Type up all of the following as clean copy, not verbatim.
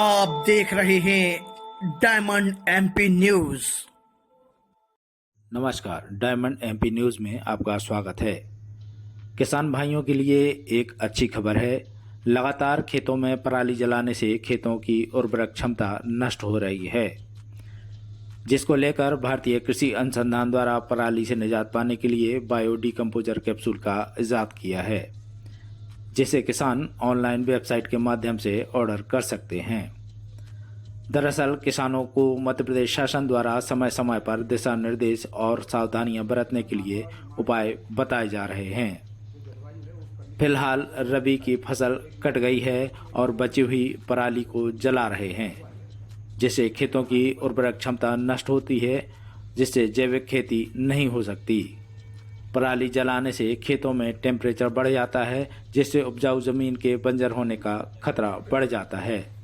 आप देख रहे हैं डायमंड एमपी न्यूज। नमस्कार, डायमंड एमपी न्यूज में आपका स्वागत है। किसान भाइयों के लिए एक अच्छी खबर है। लगातार खेतों में पराली जलाने से खेतों की उर्वरक क्षमता नष्ट हो रही है, जिसको लेकर भारतीय कृषि अनुसंधान द्वारा पराली से निजात पाने के लिए बायो डिकम्पोजर कैप्सूल का इजाद किया है, जिसे किसान ऑनलाइन वेबसाइट के माध्यम से ऑर्डर कर सकते हैं। दरअसल किसानों को मध्य प्रदेश शासन द्वारा समय समय पर दिशा निर्देश और सावधानियां बरतने के लिए उपाय बताए जा रहे हैं। फिलहाल रबी की फसल कट गई है और बची हुई पराली को जला रहे हैं, जिससे खेतों की उर्वरक क्षमता नष्ट होती है, जिससे जैविक खेती नहीं हो सकती। पराली जलाने से खेतों में टेम्परेचर बढ़ जाता है, जिससे उपजाऊ जमीन के बंजर होने का खतरा बढ़ जाता है।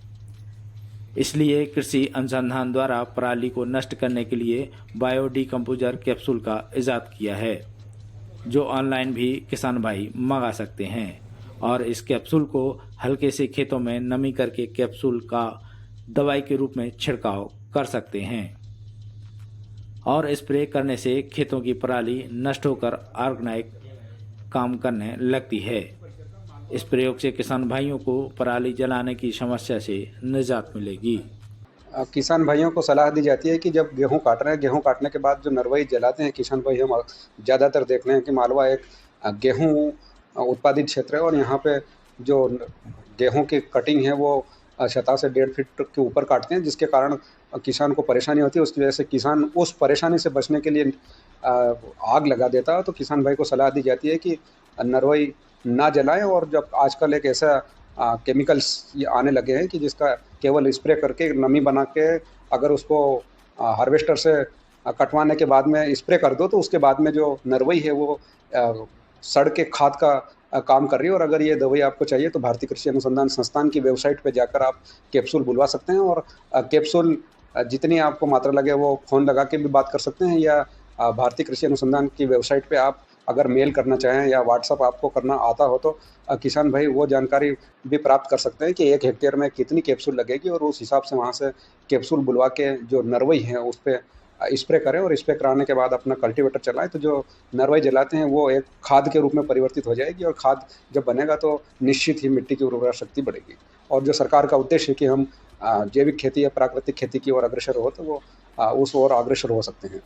इसलिए कृषि अनुसंधान द्वारा पराली को नष्ट करने के लिए बायो डिकम्पोजर कैप्सूल का इजाद किया है, जो ऑनलाइन भी किसान भाई मंगा सकते हैं और इस कैप्सूल को हल्के से खेतों में नमी करके कैप्सूल का दवाई के रूप में छिड़काव कर सकते हैं और स्प्रे करने से खेतों की पराली नष्ट होकर ऑर्गेनिक काम करने लगती है। इस प्रयोग से किसान भाइयों को पराली जलाने की समस्या से निजात मिलेगी। किसान भाइयों को सलाह दी जाती है कि जब गेहूं काट रहे हैं, गेहूं काटने के बाद जो नरवई जलाते हैं किसान भाई, हम ज़्यादातर देख रहे हैं कि मालवा एक गेहूं उत्पादित क्षेत्र है और यहाँ पे जो गेहूं की कटिंग है वो 7 से 1.5 फीट के ऊपर काटते हैं, जिसके कारण किसान को परेशानी होती है। उसकी वजह से किसान उस परेशानी से बचने के लिए आग लगा देता है। तो किसान भाई को सलाह दी जाती है कि नरवई ना जलाएं। और जब आजकल एक ऐसा केमिकल्स ये आने लगे हैं कि जिसका केवल स्प्रे करके नमी बना के अगर उसको हार्वेस्टर से कटवाने के बाद में स्प्रे कर दो तो उसके बाद में जो नरवई है वो सड़ के खाद का काम कर रही है। और अगर ये दवाई आपको चाहिए तो भारतीय कृषि अनुसंधान संस्थान की वेबसाइट पे जाकर आप कैप्सूल बुलवा सकते हैं और कैप्सूल जितनी आपको मात्रा लगे वो फ़ोन लगा के भी बात कर सकते हैं, या भारतीय कृषि अनुसंधान की वेबसाइट पे आप अगर मेल करना चाहें या व्हाट्सअप आपको करना आता हो तो किसान भाई वो जानकारी भी प्राप्त कर सकते हैं कि 1 हेक्टेयर में कितनी कैप्सूल लगेगी और उस हिसाब से वहाँ से कैप्सूल बुलवा के जो नरवई है उस पर स्प्रे करें और स्प्रे कराने के बाद अपना कल्टीवेटर चलाएं। तो जो नरवई जलाते हैं वो एक खाद के रूप में परिवर्तित हो जाएगी और खाद जब बनेगा तो निश्चित ही मिट्टी की उर्वरा शक्ति बढ़ेगी। और जो सरकार का उद्देश्य है कि हम जैविक खेती या प्राकृतिक खेती की ओर अग्रसर हो, तो वो उस ओर अग्रसर हो सकते हैं।